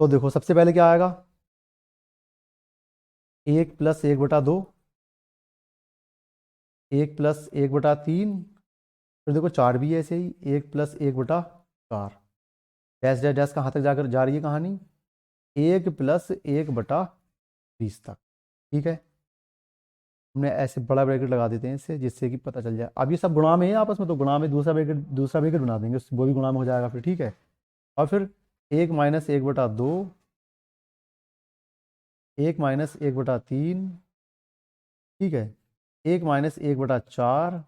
A: तो देखो सबसे पहले क्या आएगा, 1 + 1/2, 1 + 1/3, फिर देखो 4 भी है ऐसे ही, 1 + 1/4। डैश डैश डैश कहाँ तक जाकर जा रही है कहानी, 1 + 1/20 तक। ठीक है, हमने ऐसे बड़ा ब्रैकेट लगा देते हैं इससे, जिससे कि पता चल जाए। अब ये सब गुणा में है आपस में, तो गुणा में दूसरा ब्रैकेट बना देंगे, वो भी गुणा में हो जाएगा फिर। ठीक है, और फिर 1 - 1/2, 1 - 1/3, ठीक है, 1 - 1/4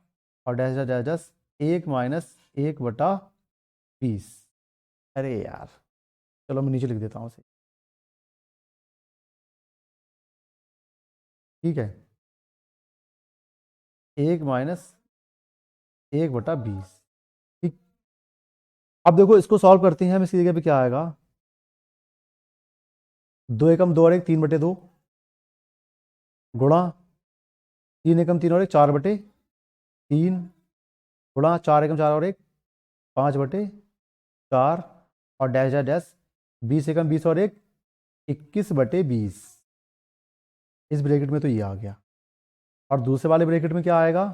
A: और डैश डैश डैश डैश 1 - 1/20। अरे यार, चलो मैं नीचे लिख देता हूँ उसे। ठीक है, 1 - 1/20। ठीक, अब देखो इसको सॉल्व करते हैं हम, इसकी जगह पे क्या आएगा, 2 एकम 2 और 1 3/2 गुणा 3 एकम 3 और 1 4/3 गुणा 4 एकम 4 और 1 5/4 और डैश डैश डैश 20 एकम 20 और 1 21/20। इस ब्रैकेट में तो ये आ गया। और दूसरे वाले ब्रैकेट में क्या आएगा,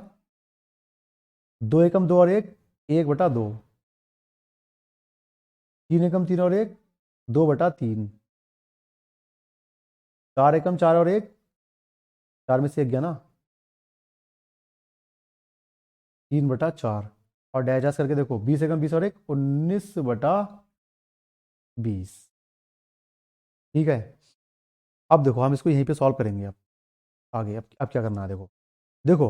A: 2 एकम 2 और 1 1/2, 3 एकम 3 और 1 2/3, 4 एकम 4 और 1 4 में से 1 गया ना, 3/4 और डैश डैश करके देखो 20 एकम 20 और 1 19/20। ठीक है, अब देखो हम इसको यहीं पे सॉल्व करेंगे। अब आगे अब क्या करना है, देखो देखो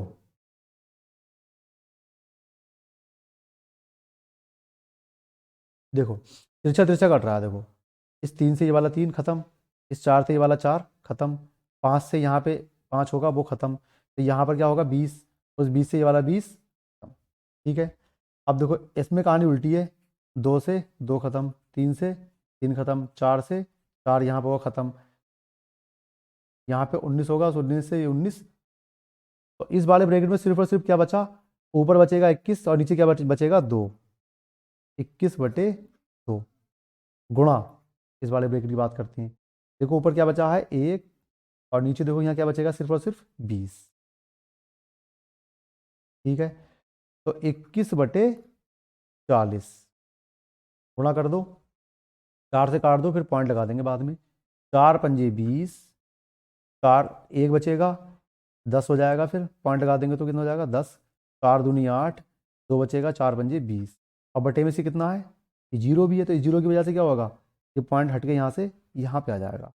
A: देखो तिरछा तिरछा कट रहा है, देखो इस 3 से ये वाला 3 खत्म, इस 4 से ये वाला 4 खत्म, 5 से यहाँ पे 5 होगा वो खत्म, तो यहाँ पर क्या होगा 20, उस 20 से ये वाला 20 खत्म। ठीक है, अब देखो इसमें कहानी उल्टी है, 2 से 2 खत्म, 3 से 3 खत्म, 4 से 4 यहाँ पर होगा खत्म, यहाँ पे 19 होगा, उस 19 से ये 19। तो इस वाले ब्रैकेट में सिर्फ और सिर्फ क्या बचा, ऊपर बचेगा 21 और नीचे क्या बचेगा 2, 21/2 गुणा, इस वाले ब्रैकेट की बात करते हैं। देखो ऊपर क्या बचा है 1 और नीचे देखो यहाँ क्या बचेगा सिर्फ और सिर्फ 20। ठीक है, तो 21/40 गुणा कर दो, 4 से काट दो, फिर पॉइंट लगा देंगे बाद में, 4 पंजे 20, 4 1 बचेगा 10 हो जाएगा, फिर पॉइंट लगा देंगे तो कितना हो जाएगा 10, 4 दूनी 8, 2 बचेगा 4 पंजे 20। और बटे में से कितना है, ये जीरो भी है, तो इस जीरो की वजह से क्या होगा, ये पॉइंट हट के यहाँ से यहाँ पे आ जाएगा,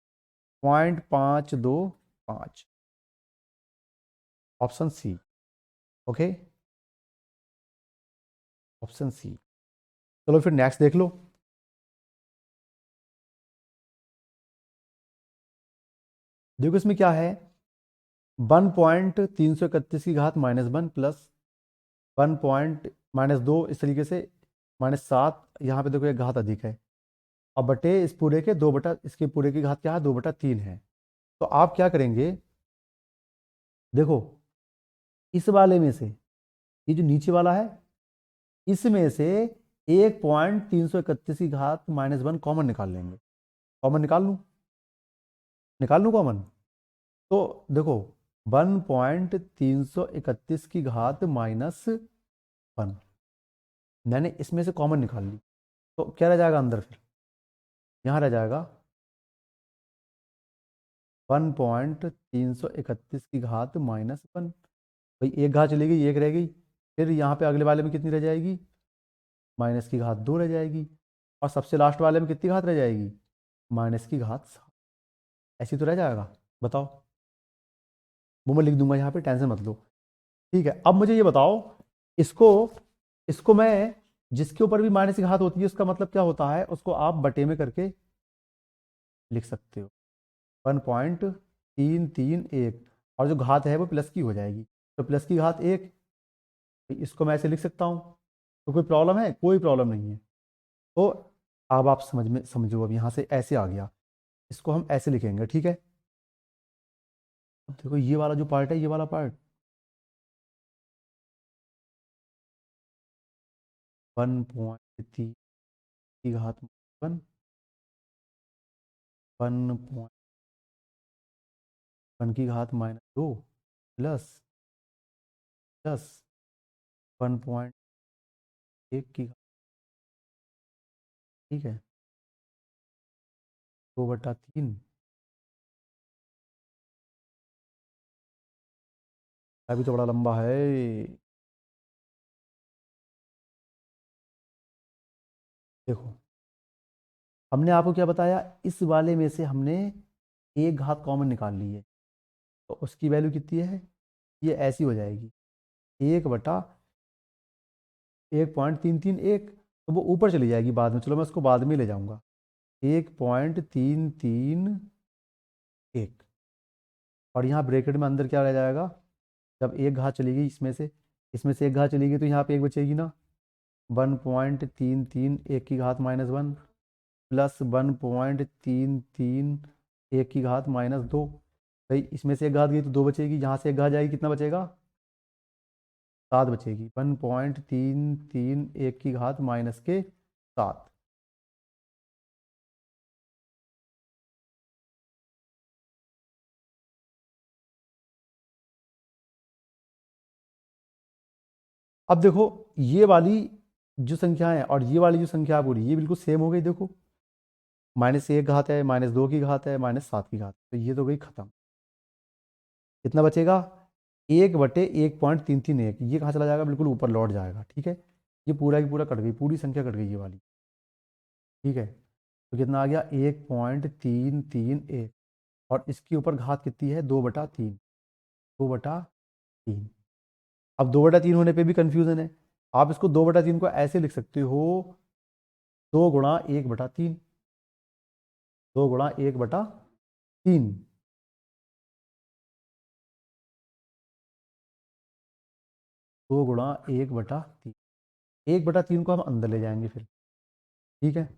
A: 0.525, option C. Okay, option C. चलो फिर नेक्स्ट देख लो। देखो इसमें क्या है, 1.331 प्लस 1 इस तरीके से -7, यहाँ पे देखो एक घात अधिक है, और बटे इस पूरे के 2 बटा, इसके पूरे की घात क्या है 2/3 है। तो आप क्या करेंगे, देखो इस वाले में से ये जो नीचे वाला है, इसमें से 1.331 की घात -1 कॉमन निकाल लेंगे। कॉमन निकाल लूँ कॉमन, तो देखो 1.331 की घात -1 मैंने इसमें से कॉमन निकाल ली, तो क्या रह जाएगा अंदर, फिर यहाँ रह जाएगा 1.331 की घात -1। भाई एक घात चली गई, एक रह गई, फिर यहाँ पे अगले वाले में कितनी रह जाएगी, माइनस की घात 2 रह जाएगी, और सबसे लास्ट वाले में कितनी घात रह जाएगी, -7। ऐसी तो रह जाएगा, बताओ। वो मैं लिख दूंगा यहाँ पे, टेंशन मत लो। ठीक है, अब मुझे ये बताओ, इसको इसको मैं, जिसके ऊपर भी माइनस की घात होती है उसका मतलब क्या होता है, उसको आप बटे में करके लिख सकते हो, 1.331, और जो घात है वो प्लस की हो जाएगी, तो प्लस की घात 1, इसको मैं ऐसे लिख सकता हूँ। तो कोई प्रॉब्लम है? कोई प्रॉब्लम नहीं है। तो अब आप समझो, अब यहाँ से ऐसे आ गया, इसको हम ऐसे लिखेंगे, ठीक है। अब देखो ये वाला जो पार्ट है, ये वाला पार्ट 1.3 की घात 1, 1 की घात -2 प्लस 1.1 की घात, ठीक है, 2/3। अभी तो बड़ा लंबा है। देखो, हमने आपको क्या बताया, इस वाले में से हमने एक घात कॉमन निकाल ली है, तो उसकी वैल्यू कितनी है, ये ऐसी हो जाएगी, 1/1.331, तो वो ऊपर चली जाएगी बाद में, चलो मैं उसको बाद में ले जाऊंगा, 1.331, और यहाँ ब्रैकेट में अंदर क्या रह जाएगा, जब एक घात चली गई इसमें से एक घात चली गई तो यहाँ पे एक बचेगी ना, 1.331 की घात -1 प्लस 1.331 की घात -2। भाई इसमें से एक घात गई तो दो बचेगी, यहाँ से एक घात जाएगी, कितना बचेगा, 7 बचेगी, 1.331 की घात -7। अब देखो, ये वाली जो संख्या है और ये वाली जो संख्या है पूरी, ये बिल्कुल सेम हो गई। देखो, -1 घात है, -2 की घात है, -7 की घात, तो ये तो गई खत्म। कितना बचेगा, 1/1.331, ये कहाँ चला जाएगा, बिल्कुल ऊपर लौट जाएगा, ठीक है। ये पूरा की पूरा कट गई, पूरी संख्या कट गई ये वाली, ठीक है। तो कितना आ गया, 1.331, और इसके ऊपर घात कितनी है, 2/3, 2/3। अब 2/3 होने पे भी कंफ्यूजन है, आप इसको 2/3 को ऐसे लिख सकते हो, 2 × 1/3, 2 × 1/3, 2 × 1/3, 1/3 को हम अंदर ले जाएंगे फिर, ठीक है।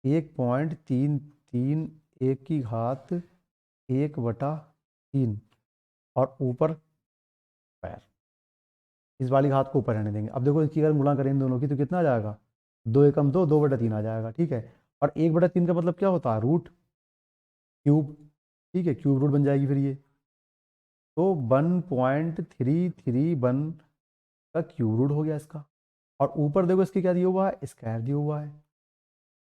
A: 1.331 की घात 1/3, और ऊपर स्क्वायर, इस वाली घात को ऊपर रहने देंगे। अब देखो, इसकी अगर गुणा करें इन दोनों की तो कितना आ जाएगा, 2 एकम 2, 2/3 आ जाएगा, ठीक है। और 1/3 का मतलब क्या होता है, रूट क्यूब, ठीक है, क्यूब रूट बन जाएगी फिर ये, तो 1.331 का क्यूब रूट हो गया इसका। और ऊपर देखो इसके क्या दिया हुआ है, स्क्वायर दिया हुआ है,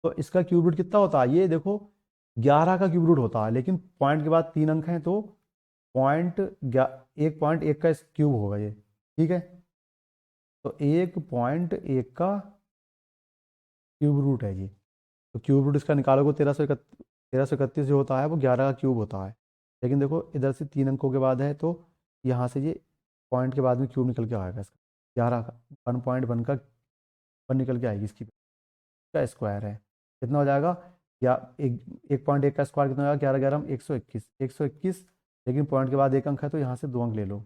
A: तो इसका क्यूब रूट कितना होता है, ये देखो 11 का क्यूब रूट होता है, लेकिन पॉइंट के बाद 3 अंक हैं, तो 1.1 का क्यूब होगा ये, ठीक है। तो 1.1 का क्यूब रूट है ये, तो क्यूब रूट इसका निकालोगे, 1331 जो होता है वो 11 का क्यूब होता है, लेकिन देखो इधर से 3 अंकों के बाद है, तो यहाँ से ये पॉइंट के बाद में क्यूब निकल के आएगा इसका, 11 का 1.1 का 1 निकल के आएगी इसकी, का स्क्वायर है, कितना हो जाएगा, या 1.1 का स्क्वायर कितना होगा, 11 11 121, 121, लेकिन पॉइंट के बाद एक अंक है तो यहाँ से 2 अंक ले लो,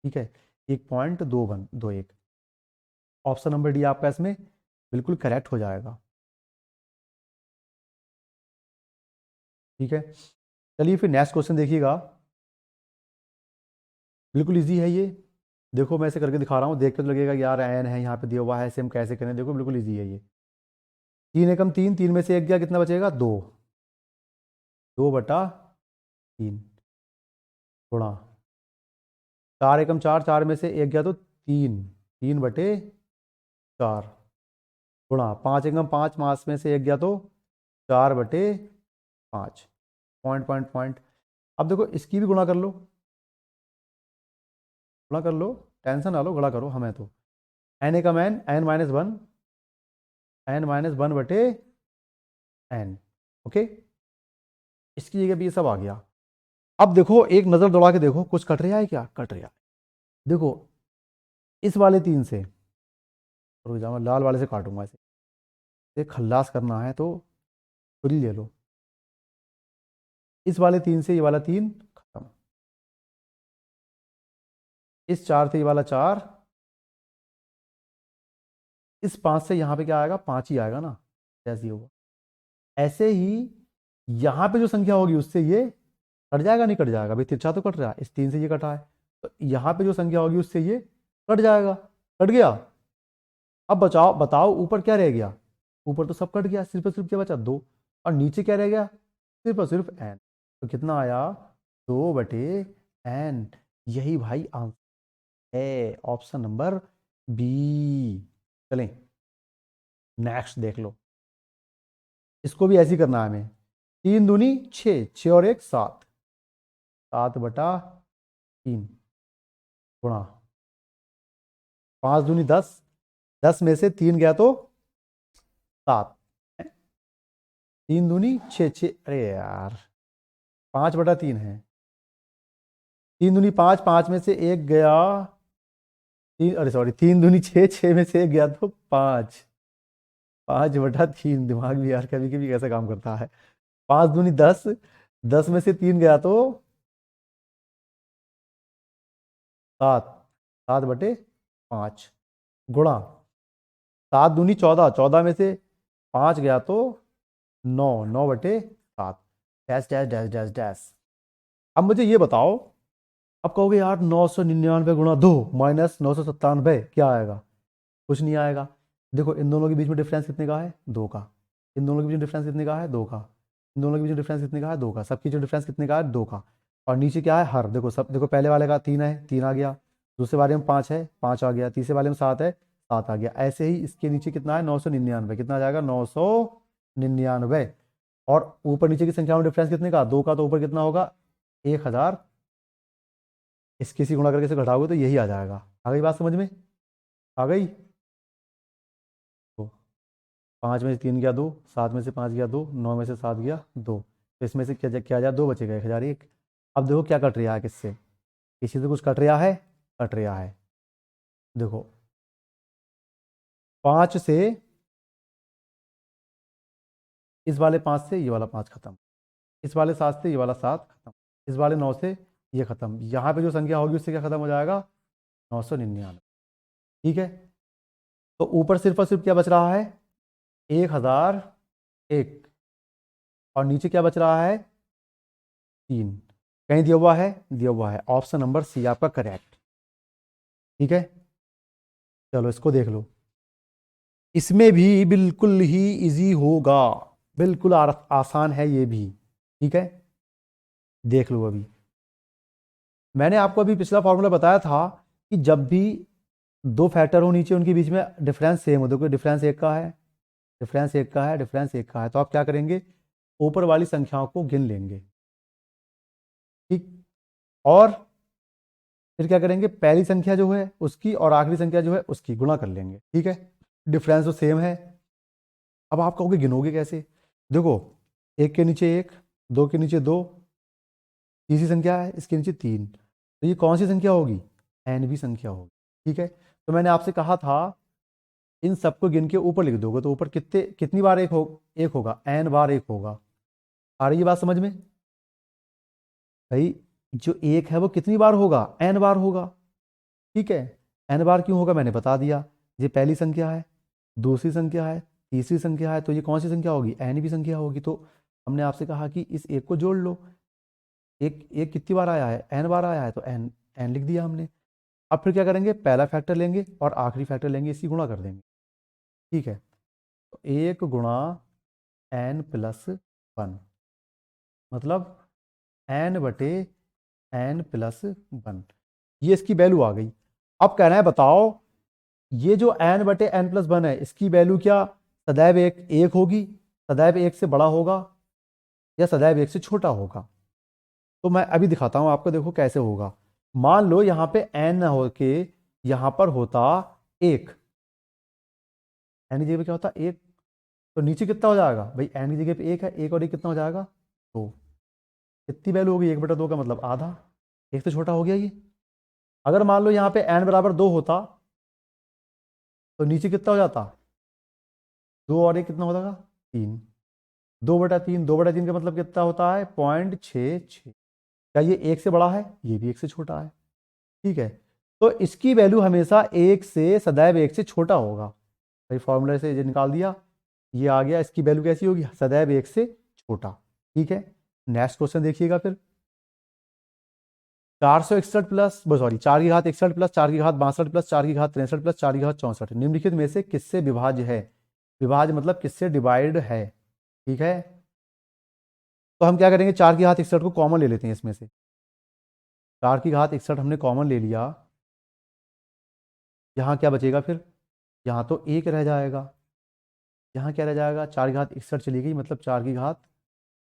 A: ठीक है, 1.21, ऑप्शन नंबर डी आपका इसमें बिल्कुल करेक्ट हो जाएगा, ठीक है। चलिए फिर नेक्स्ट क्वेश्चन देखिएगा, बिल्कुल इजी है ये। देखो मैं ऐसे करके दिखा रहा हूँ, देख के तो लगेगा कि यार एन है यहाँ पे दिया हुआ है, ऐसे हम कैसे करें, देखो बिल्कुल इजी है ये। 3 एकम 3, 3 में से एक गया, कितना बचेगा, 2, 2/3, गुणा 4 एकम 4, 4 में से एक गया तो 3, 3/4, गुणा 5 एकम 5, 5 में से एक गया तो 4/5, पॉइंट पॉइंट पॉइंट। अब देखो इसकी भी गुणा कर लो, गुणा कर लो, टेंशन ना लो, गुणा करो हमें तो, n एकम n, n-1, n-1/n, ओके। इसकी जगह भी ये सब आ गया, अब देखो, एक नजर दौड़ा के देखो, कुछ कट रहा है क्या? कट रहा है। देखो, इस वाले 3 से, रुक जाओ, मैं लाल वाले से काटूंगा इसे। खल्लास करना है तो पूरी ले लो। इस वाले 3 से ये वाला 3 खत्म। इस 4 से ये वाला 4। इस 5 से यहाँ पे क्या आएगा? 5 ही आएगा ना, जैसे ही होगा। ऐसे ही यहाँ पे जो संख्या होगी उससे ये कट जाएगा, नहीं कट जाएगा? भाई तिरछा तो कट रहा है, इस 3 से ये कटा है, तो यहाँ पे जो संख्या होगी उससे ये कट जाएगा। कट गया। अब बचाओ, बताओ ऊपर क्या रह गया? ऊपर तो सब कट गया, सिर्फ और सिर्फ क्या बचा? 2। और नीचे क्या रह गया? सिर्फ और सिर्फ एन। तो कितना आया? 2/n। यही भाई आंसर है, ऑप्शन नंबर बी। चलें, नेक्स्ट देख लो। इसको भी ऐसे ही करना है हमें। 3 दूनी 6, 6 और 1 7, 7/3 गुणा 5 दूनी 10, 10 में से 3 गया तो 7, 3 दूनी 6, 6, अरे यार 5/3 है। 3 दूनी 5, 5 में से 1 गया, 3, अरे सॉरी, 3 दूनी 6, 6 में से 1 गया तो 5, 5/3। दिमाग भी यार कभी कभी कैसा काम करता है। 5 दूनी 10, 10 में से 3 गया तो 7, 7/5 गुणा 7 दूनी 14, 14 में से 5 गया तो 9, 9/7। Dash dash dash dash dash. अब मुझे ये बताओ, अब कहोगे यार 999 × 2 माइनस 997 क्या आएगा? कुछ नहीं आएगा। देखो, इन दोनों के बीच में डिफरेंस कितने का है? 2 का। इन दोनों के बीच में डिफरेंस कितने का है? 2 का। इन दोनों के बीच में डिफरेंस कितने का है? 2 का। सबके बीच डिफरेंस कितने का है? 2 का। और नीचे क्या है? हर। देखो सब, देखो पहले वाले का 3 है, 3 आ गया। दूसरे वाले में 5 है, 5 आ गया। तीसरे वाले में 7 है, 7 आ गया। ऐसे ही इसके नीचे कितना है? 999। कितना आ जाएगा? 999। और ऊपर नीचे की संख्या में डिफरेंस कितने का? 2 का। तो ऊपर कितना होगा? 1000। इसके से गुणा करके इसे घटाओगे तो यही आ जाएगा। आ गई बात समझ में? आ गई? तो 5 में से 3 गया 2, 7 में से 5 गया 2, 9 में से 7 गया 2। तो इसमें से क्या क्या जाए? 2 बचेगा, 1001। अब देखो क्या कट रहा है किससे? किसी से कुछ कट रहा है? कट रहा है। देखो, 5 से, इस वाले 5 से ये वाला 5 खत्म, इस वाले 7 से ये वाला 7 खत्म, इस वाले 9 से ये खत्म। यहाँ पे जो संख्या होगी उससे क्या खत्म हो जाएगा? 999। ठीक है। तो ऊपर सिर्फ और सिर्फ क्या बच रहा है? 1001। और नीचे क्या बच रहा है? 3। कहीं दिया हुआ है? दिया हुआ है। ऑप्शन नंबर सी आपका करेक्ट। ठीक है। चलो इसको देख लो। इसमें भी बिल्कुल ही इजी होगा, बिल्कुल आसान है ये भी। ठीक है, देख लो। अभी मैंने आपको अभी पिछला फॉर्मूला बताया था कि जब भी 2 फैक्टर हो नीचे, उनके बीच में डिफरेंस सेम हो। देखो डिफरेंस 1 का है, डिफरेंस 1 का है, डिफरेंस 1 का है, तो आप क्या करेंगे? ऊपर वाली संख्याओं को गिन लेंगे। ठीक। और फिर क्या करेंगे? पहली संख्या जो है उसकी और आखिरी संख्या जो है उसकी गुणा कर लेंगे। ठीक है, डिफरेंस तो सेम है। अब आप कहोगे गिनोगे कैसे? देखो, 1 के नीचे 1, 2 के नीचे 2, तीसरी संख्या है इसके नीचे 3, तो ये कौन सी संख्या होगी? एन भी संख्या होगी। ठीक है। तो मैंने आपसे कहा था इन सबको गिन के ऊपर लिख दोगे तो ऊपर कितनी बार एक होगा? एन बार एक होगा। आ रही है बात समझ में? भाई जो एक है वो कितनी बार होगा? एन बार होगा। ठीक है। एन बार क्यों होगा मैंने बता दिया। ये पहली संख्या है, दूसरी संख्या है, तीसरी संख्या है, तो ये कौन सी संख्या होगी? एन भी संख्या होगी। तो हमने आपसे कहा कि इस एक को जोड़ लो। एक एक कितनी बार आया है? एन बार आया है, तो एन एन लिख दिया हमने। अब फिर क्या करेंगे? पहला फैक्टर लेंगे और आखिरी फैक्टर लेंगे, इसकी गुणा कर देंगे। ठीक है। तो 1 × n+1 मतलब n/n+1, ये इसकी वैल्यू आ गई। अब कहना है बताओ, ये जो n/n+1 है इसकी वैल्यू क्या सदैव एक होगी, सदैव 1 से बड़ा होगा, या सदैव 1 से छोटा होगा? तो मैं अभी दिखाता हूं आपको, देखो कैसे होगा। मान लो यहां पे n ना हो के यहां पर होता 1, n की जगह पे क्या होता? 1, तो नीचे कितना हो जाएगा? भाई n की जगह पे 1 है, 1 और 1 कितना हो जाएगा? 2। कितनी वैल्यू होगी, 1/2 का मतलब आधा, एक से छोटा हो गया ये। अगर मान लो यहाँ पे n बराबर 2 होता तो नीचे कितना हो जाता, 2 और 1 कितना हो जाएगा, 3। 2/3, 2/3 का मतलब कितना होता है, 0.66। क्या ये एक से बड़ा है, ये भी एक से छोटा है, ठीक है। तो इसकी वैल्यू हमेशा एक से, सदैव एक से छोटा होगा। भाई फॉर्मूले से ये निकाल दिया, ये आ गया, इसकी वैल्यू कैसी होगी, सदैव एक से छोटा, ठीक है। नेक्स्ट क्वेश्चन देखिएगा फिर। 461 प्लस, सॉरी, 4 की घात 61 प्लस 4 की घात 62 प्लस 4 की घात 63 प्लस 4 की घात 64 निम्नलिखित में से किससे विभाज्य है। विभाज्य मतलब किससे डिवाइड है, ठीक है। तो हम क्या करेंगे, 4 की घात 61 को कॉमन ले लेते हैं इसमें से। 4 की घात 61 हमने कॉमन ले लिया, यहाँ क्या बचेगा फिर, यहाँ तो एक रह जाएगा। यहाँ क्या रह जाएगा, 4 की घात 61 चली गई, मतलब 4 की घात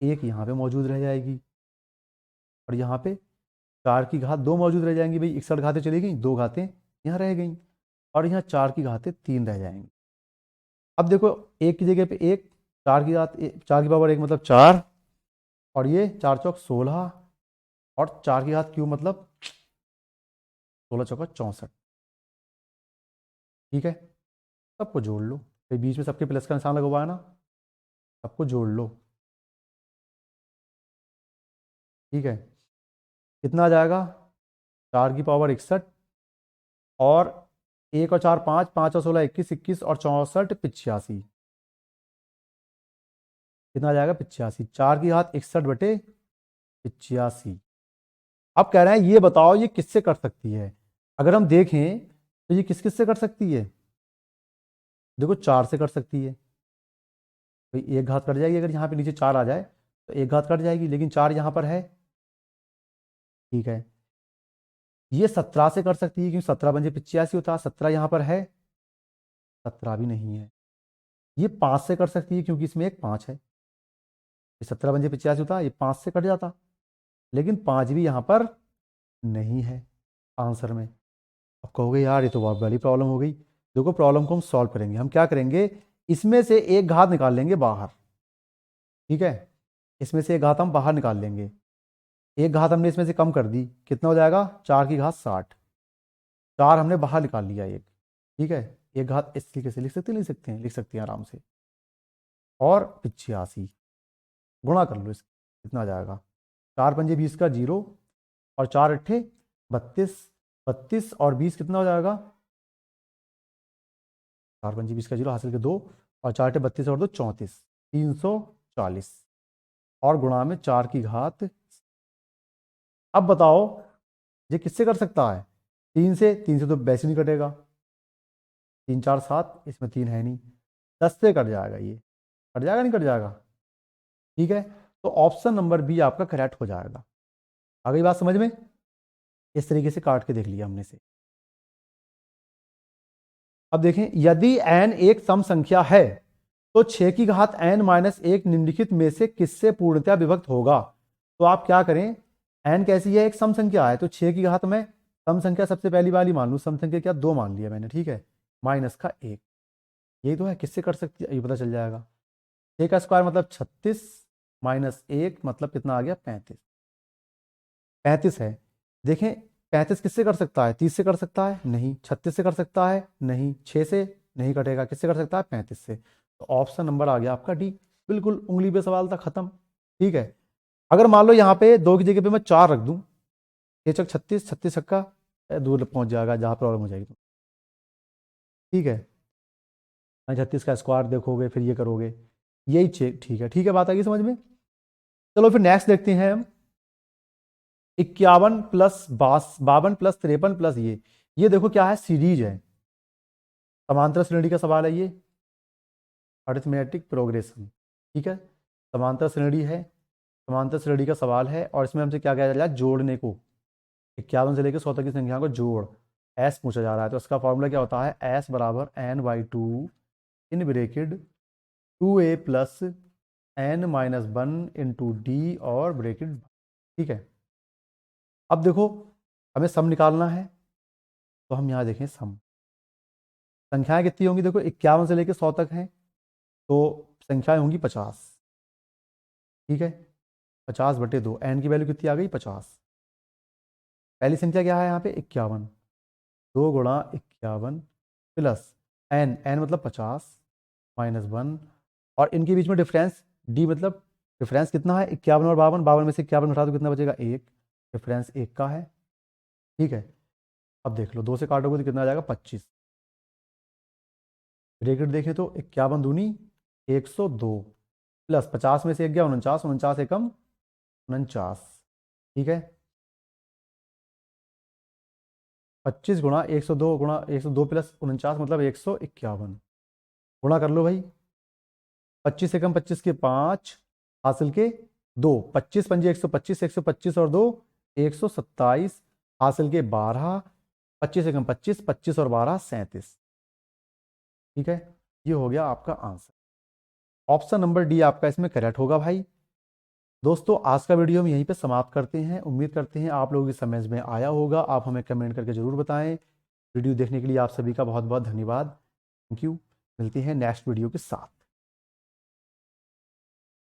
A: 1 यहाँ पे मौजूद रह जाएगी, और यहाँ पे 4 की घात 2 मौजूद रह जाएंगी। भाई 61 घातें चली गई, 2 घातें यहाँ रह गई, और यहाँ 4 की घातें 3 रह जाएंगी। अब देखो, एक की जगह पे एक, 4 की पावर 1 मतलब 4, और ये 4 चौक 16, और 4 की घात क्यूब मतलब 16 चौका 64, ठीक है। सबको जोड़ लो, फिर बीच में सबके प्लस का निशान लगा हुआ है ना, सबको जोड़ लो, ठीक है। कितना आ जाएगा, 4 की पावर 61, और 1 और 4 5, 5 और 16 21, 21 और 64 85, कितना आ जाएगा 85। 4 की घात 61 बटे 85। अब कह रहे हैं ये बताओ ये किससे कर सकती है। अगर हम देखें तो ये किस किस से कर सकती है, देखो 4 से कर सकती है। भाई एक घात कट जाएगी, अगर यहाँ पे नीचे 4 आ जाए तो एक घात कट जाएगी, लेकिन 4 यहाँ पर है, ठीक है। ये 17 से कर सकती है, क्योंकि 17 × 85 होता है, 17 यहाँ पर है, 17 भी नहीं है। ये 5 से कर सकती है, क्योंकि इसमें एक 5 है, ये 17 × 85 होता, ये 5 से कट जाता, लेकिन 5 भी यहाँ पर नहीं है आंसर में। अब कहोगे यार ये तो बहुत बड़ी प्रॉब्लम हो गई। देखो प्रॉब्लम को हम सॉल्व करेंगे, हम क्या करेंगे, इसमें से एक घात निकाल लेंगे बाहर, ठीक है। इसमें से एक घात हम बाहर निकाल लेंगे, एक घात हमने इसमें से कम कर दी, कितना हो जाएगा, 4 की घात 60। 4 हमने बाहर निकाल लिया एक, ठीक है। एक घात इस तरीके से लिख सकते हैं, लिख सकते हैं, लिख सकते हैं आराम से, और 85 गुणा कर लो इसका, कितना आ जाएगा, 4 × 5 = 20 का 0, और 4 × 8 = 32, 32 और 20 कितना हो जाएगा, 4 × 5 = 20 का 0 हासिल के 2, और 4 × 8 = 32 और 2 34, 340, और गुणा में 4 की घात। अब बताओ ये किससे कर सकता है, 3 से तो वैसे नहीं कटेगा, 3 4 7, इसमें 3 है नहीं, 10 से कट जाएगा, ये कट जाएगा नहीं कट जाएगा, ठीक है। तो ऑप्शन नंबर बी आपका करेक्ट हो जाएगा। आ गई बात समझ में, इस तरीके से काट के देख लिया हमने से। अब देखें, यदि n एक सम संख्या है तो 6 की घात n - 1 निम्नलिखित में से किससे पूर्णतया विभक्त होगा। तो आप क्या करें, n कैसी है, एक सम संख्या है, तो 6 की घात में सम संख्या सबसे पहली वाली मान लूँ, सम संख्या क्या 2 मान लिया मैंने, ठीक है, -1, यही तो है, किससे कर सकती है ये पता चल जाएगा। 6 का स्क्वायर मतलब 36, -1 मतलब कितना आ गया 35, 35 है। देखें 35 किससे कर सकता है, 30 से कर सकता है नहीं, 36 से कर सकता है नहीं, 6 से नहीं कटेगा, किससे कर सकता है 35 से। तो ऑप्शन नंबर आ गया आपका डी, बिल्कुल उंगली पे सवाल था, खत्म, ठीक है। अगर मान लो यहाँ पे 2 की जगह पे मैं 4 रख दूं, 6 × 36, 36 छक्का, दूर पहुंच जाएगा जहाँ प्रॉब्लम हो जाएगी तो, ठीक है। 36 का स्क्वायर देखोगे फिर ये करोगे, यही ठीक है, ठीक है, बात आ गई समझ में। चलो फिर नेक्स्ट देखते हैं हम, 51 प्लस 52 प्लस 53 प्लस ये देखो क्या है, सीरीज है, समांतर श्रेणी का सवाल है ये, अरिथमेटिक प्रोग्रेशन, ठीक है। समांतर श्रेणी है, समांतर श्रेणी का सवाल है, और इसमें हमसे क्या कहा जा रहा है, जोड़ने को, 51 से लेकर 100 तक की संख्या को जोड़, एस पूछा जा रहा है। तो इसका फॉर्मूला क्या होता है, एस बराबर n/2 इन bracket 2a plus n-1 into D और ब्रेकेट, ठीक है। अब देखो हमें सम निकालना है, तो हम यहाँ देखें सम, संख्याएं कितनी होंगी, देखो 51 से लेकर 100 तक हैं, तो संख्याएं होंगी 50, ठीक है। 50/2, एन की वैल्यू कितनी आ गई 50। पहली संख्या क्या है यहाँ पे 51, 2 गुणा 51 प्लस एन, एन मतलब 50 -1, और इनके बीच में डिफरेंस डी मतलब डिफरेंस कितना है 51 और 52, 52 में से 51 घटा दो कितना बचेगा 1, डिफरेंस 1 का है। ठीक है, अब देख लो 2 से काटोगे तो कितना आ जाएगा 25। ब्रैकेट देखें तो 51 दूनी 102 प्लस 50 में से 1 गया 49, 49 एकम 49। ठीक है, 25 गुणा 102 गुणा 102 प्लस 49 मतलब 151, गुणा कर लो भाई। 25 एकम 25 के 5, हासिल के 2, 25 पंजे 125, 125 और 2 127, हासिल के 12, 25 एकम 25, 25 और 12 37। ठीक है, ये हो गया आपका आंसर। ऑप्शन नंबर डी आपका इसमें करेक्ट होगा भाई। दोस्तों आज का वीडियो हम यहीं पे समाप्त करते हैं। उम्मीद करते हैं आप लोगों की समझ में आया होगा। आप हमें कमेंट करके ज़रूर बताएं। वीडियो देखने के लिए आप सभी का बहुत बहुत धन्यवाद। Thank you. मिलते हैं नेक्स्ट वीडियो के साथ।